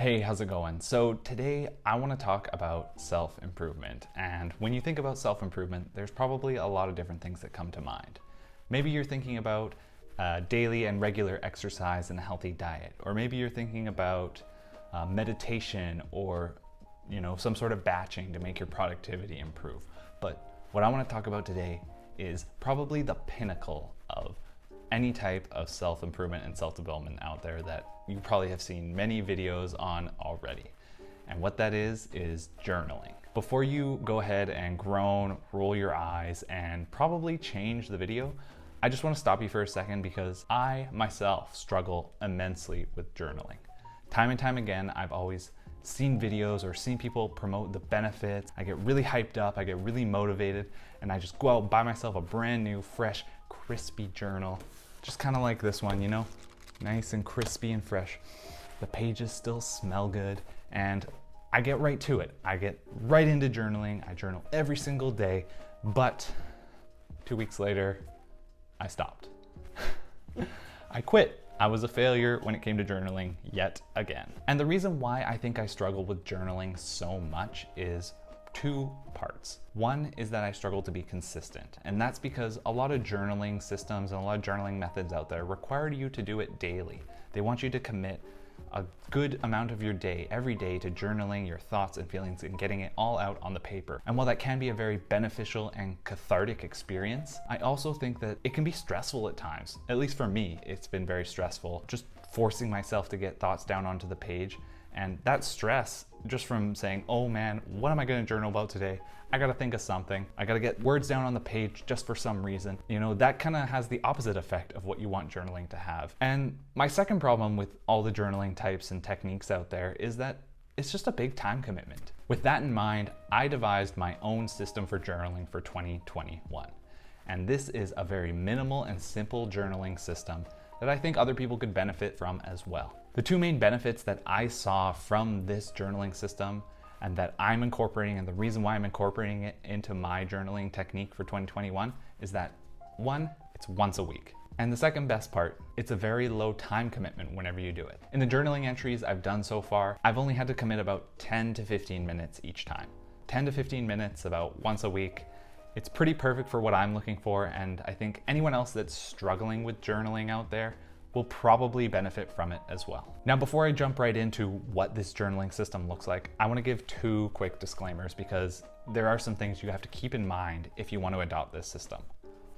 Hey, how's it going? So today I want to talk about self-improvement. And when you think about self-improvement, there's probably a lot of different things that come to mind. Maybe you're thinking about daily and regular exercise and a healthy diet, or maybe you're thinking about meditation or some sort of batching to make your productivity improve. But what I want to talk about today is probably the pinnacle of any type of self-improvement and self-development out there that you probably have seen many videos on already. And what that is journaling. Before you go ahead and groan, roll your eyes, and probably change the video, I just want to stop you for a second because I myself struggle immensely with journaling. Time and time again, I've always seen videos or seen people promote the benefits. I get really hyped up, I get really motivated, and I just go out and buy myself a brand new, fresh, crispy journal. Just kind of like this one, nice and crispy and fresh. The pages still smell good, and I get right to it. I get right into journaling. I journal every single day, but 2 weeks later, I stopped. I quit. I was a failure when it came to journaling yet again. And the reason why I think I struggle with journaling so much is two parts. One is that I struggle to be consistent, and that's because a lot of journaling systems and a lot of journaling methods out there require you to do it daily. They want you to commit a good amount of your day, every day, to journaling your thoughts and feelings and getting it all out on the paper. And while that can be a very beneficial and cathartic experience, I also think that it can be stressful at times. At least for me, it's been very stressful, just forcing myself to get thoughts down onto the page. And that stress, just from saying, oh man, what am I gonna journal about today? I gotta think of something. I gotta get words down on the page just for some reason. That kind of has the opposite effect of what you want journaling to have. And my second problem with all the journaling types and techniques out there is that it's just a big time commitment. With that in mind, I devised my own system for journaling for 2021. And this is a very minimal and simple journaling system that I think other people could benefit from as well. The two main benefits that I saw from this journaling system and that I'm incorporating, and the reason why I'm incorporating it into my journaling technique for 2021 is that one, it's once a week. And the second best part, it's a very low time commitment whenever you do it. In the journaling entries I've done so far, I've only had to commit about 10 to 15 minutes each time. 10 to 15 minutes about once a week. It's pretty perfect for what I'm looking for, and I think anyone else that's struggling with journaling out there will probably benefit from it as well. Now, before I jump right into what this journaling system looks like, I want to give two quick disclaimers because there are some things you have to keep in mind if you want to adopt this system.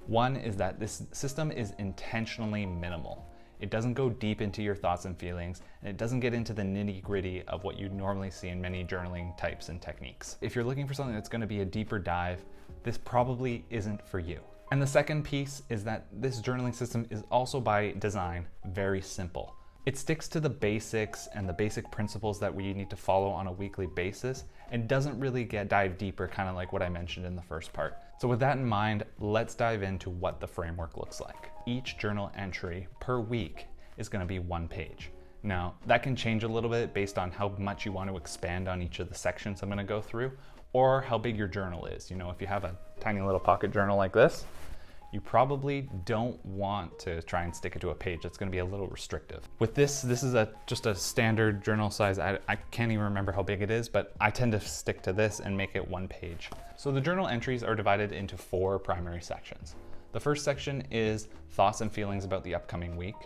One is that this system is intentionally minimal. It doesn't go deep into your thoughts and feelings, and it doesn't get into the nitty-gritty of what you normally see in many journaling types and techniques. If you're looking for something that's going to be a deeper dive, this probably isn't for you. And the second piece is that this journaling system is also by design very simple. It sticks to the basics and the basic principles that we need to follow on a weekly basis and doesn't really dive deeper, kind of like what I mentioned in the first part. So with that in mind, let's dive into what the framework looks like. Each journal entry per week is going to be one page. Now, that can change a little bit based on how much you want to expand on each of the sections I'm going to go through, or how big your journal is. If you have a tiny little pocket journal like this, you probably don't want to try and stick it to a page. It's going to be a little restrictive. With this is just a standard journal size. I can't even remember how big it is, but I tend to stick to this and make it one page. So the journal entries are divided into 4 primary sections. The first section is thoughts and feelings about the upcoming week.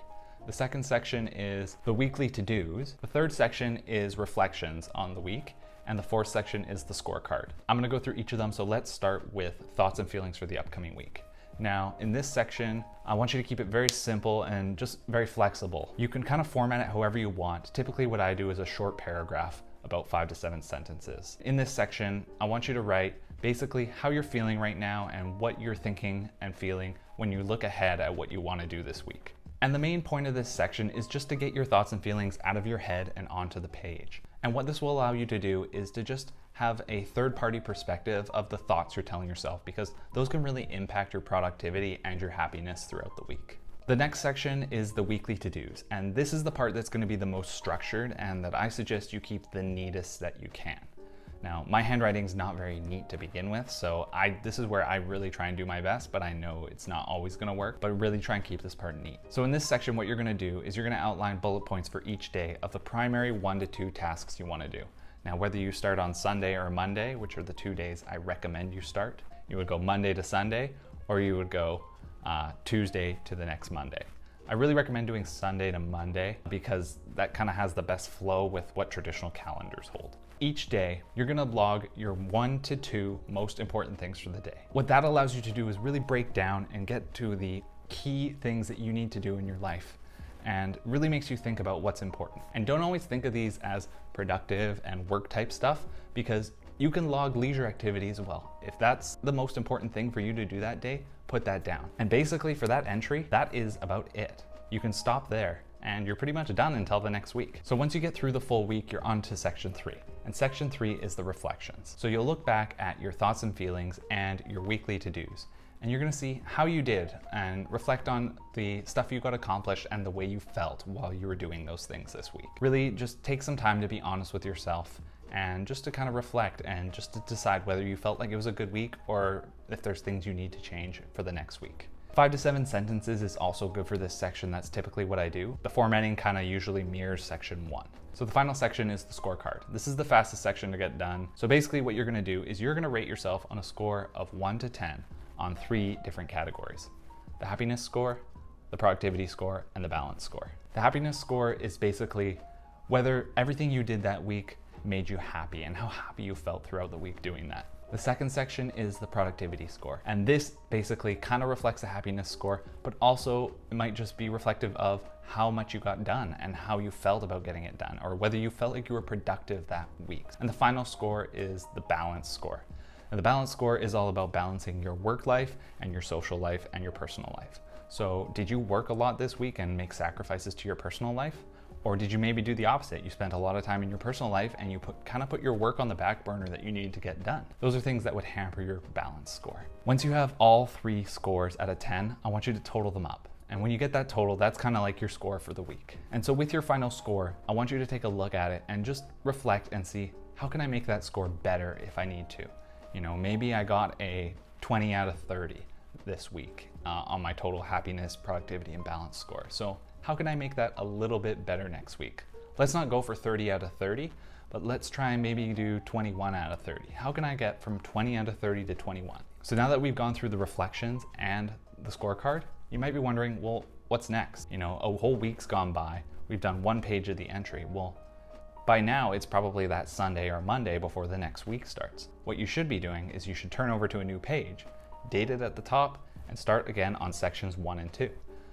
The second section is the weekly to-dos. The third section is reflections on the week. And the fourth section is the scorecard. I'm gonna go through each of them, so let's start with thoughts and feelings for the upcoming week. Now, in this section, I want you to keep it very simple and just very flexible. You can kind of format it however you want. Typically what I do is a short paragraph, about 5 to 7 sentences. In this section, I want you to write basically how you're feeling right now and what you're thinking and feeling when you look ahead at what you want to do this week. And the main point of this section is just to get your thoughts and feelings out of your head and onto the page. And what this will allow you to do is to just have a third-party perspective of the thoughts you're telling yourself, because those can really impact your productivity and your happiness throughout the week. The next section is the weekly to-dos, and this is the part that's going to be the most structured and that I suggest you keep the neatest that you can. Now, my handwriting's not very neat to begin with, so this is where I really try and do my best, but I know it's not always gonna work, but really try and keep this part neat. So in this section, what you're gonna do is you're gonna outline bullet points for each day of the primary 1 to 2 tasks you wanna do. Now, whether you start on Sunday or Monday, which are the 2 days I recommend you start, you would go Monday to Sunday, or you would go Tuesday to the next Monday. I really recommend doing Sunday to Monday because that kind of has the best flow with what traditional calendars hold. Each day, you're gonna log your 1 to 2 most important things for the day. What that allows you to do is really break down and get to the key things that you need to do in your life, and really makes you think about what's important. And don't always think of these as productive and work type stuff, because you can log leisure activity as well. If that's the most important thing for you to do that day, put that down. And basically for that entry, that is about it. You can stop there and you're pretty much done until the next week. So once you get through the full week, you're on to section 3. And section 3 is the reflections. So you'll look back at your thoughts and feelings and your weekly to-dos. And you're gonna see how you did and reflect on the stuff you got accomplished and the way you felt while you were doing those things this week. Really just take some time to be honest with yourself and just to kind of reflect and just to decide whether you felt like it was a good week or if there's things you need to change for the next week. 5 to 7 sentences is also good for this section. That's typically what I do. The formatting kind of usually mirrors section 1. So the final section is the scorecard. This is the fastest section to get done. So basically what you're gonna do is you're gonna rate yourself on a score of 1 to 10 on 3 different categories: the happiness score, the productivity score, and the balance score. The happiness score is basically whether everything you did that week made you happy and how happy you felt throughout the week doing that. The second section is the productivity score. And this basically kind of reflects the happiness score, but also it might just be reflective of how much you got done and how you felt about getting it done, or whether you felt like you were productive that week. And the final score is the balance score. And the balance score is all about balancing your work life and your social life and your personal life. So did you work a lot this week and make sacrifices to your personal life? Or did you maybe do the opposite? You spent a lot of time in your personal life and you kind of put your work on the back burner that you needed to get done. Those are things that would hamper your balance score. Once you have all 3 scores out of 10, I want you to total them up. And when you get that total, that's kind of like your score for the week. And so with your final score, I want you to take a look at it and just reflect and see, how can I make that score better if I need to? You know, maybe I got a 20 out of 30 this week on my total happiness, productivity, and balance score. So how can I make that a little bit better next week? Let's not go for 30 out of 30, but let's try and maybe do 21 out of 30. How can I get from 20 out of 30 to 21? So now that we've gone through the reflections and the scorecard, you might be wondering, well, what's next? You know, a whole week's gone by. We've done 1 page of the entry. Well, by now it's probably that Sunday or Monday before the next week starts. What you should be doing is you should turn over to a new page, date it at the top, and start again on sections 1 and 2.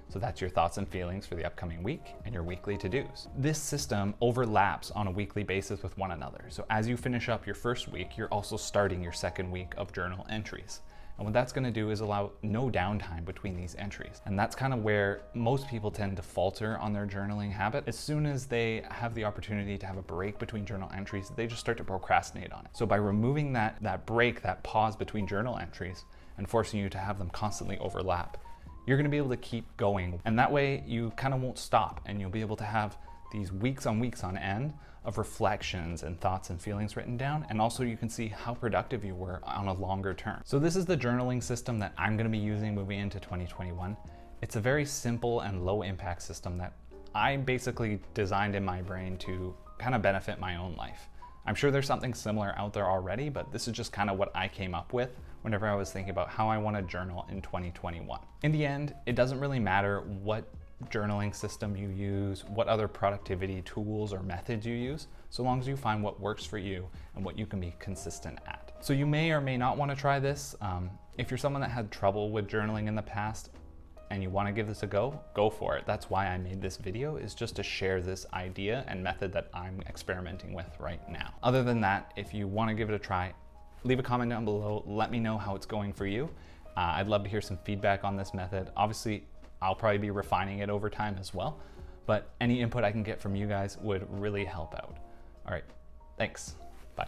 So that's your thoughts and feelings for the upcoming week and your weekly to-dos. This system overlaps on a weekly basis with one another. So as you finish up your first week, you're also starting your second week of journal entries. And what that's gonna do is allow no downtime between these entries. And that's kind of where most people tend to falter on their journaling habit. As soon as they have the opportunity to have a break between journal entries, they just start to procrastinate on it. So by removing that break, that pause between journal entries, and forcing you to have them constantly overlap, you're gonna be able to keep going. And that way you kind of won't stop, and you'll be able to have these weeks on end of reflections and thoughts and feelings written down. And also you can see how productive you were on a longer term. So this is the journaling system that I'm gonna be using moving into 2021. It's a very simple and low impact system that I basically designed in my brain to kind of benefit my own life. I'm sure there's something similar out there already, but this is just kind of what I came up with whenever I was thinking about how I want to journal in 2021. In the end, it doesn't really matter what journaling system you use, what other productivity tools or methods you use, so long as you find what works for you and what you can be consistent at. So you may or may not want to try this. If you're someone that had trouble with journaling in the past and you want to give this a go for it. That's why I made this video, is just to share this idea and method that I'm experimenting with right now. Other than that, if you want to give it a try, leave a comment down below. Let me know how it's going for you. I'd love to hear some feedback on this method. Obviously, I'll probably be refining it over time as well, but any input I can get from you guys would really help out. All right, thanks. Bye.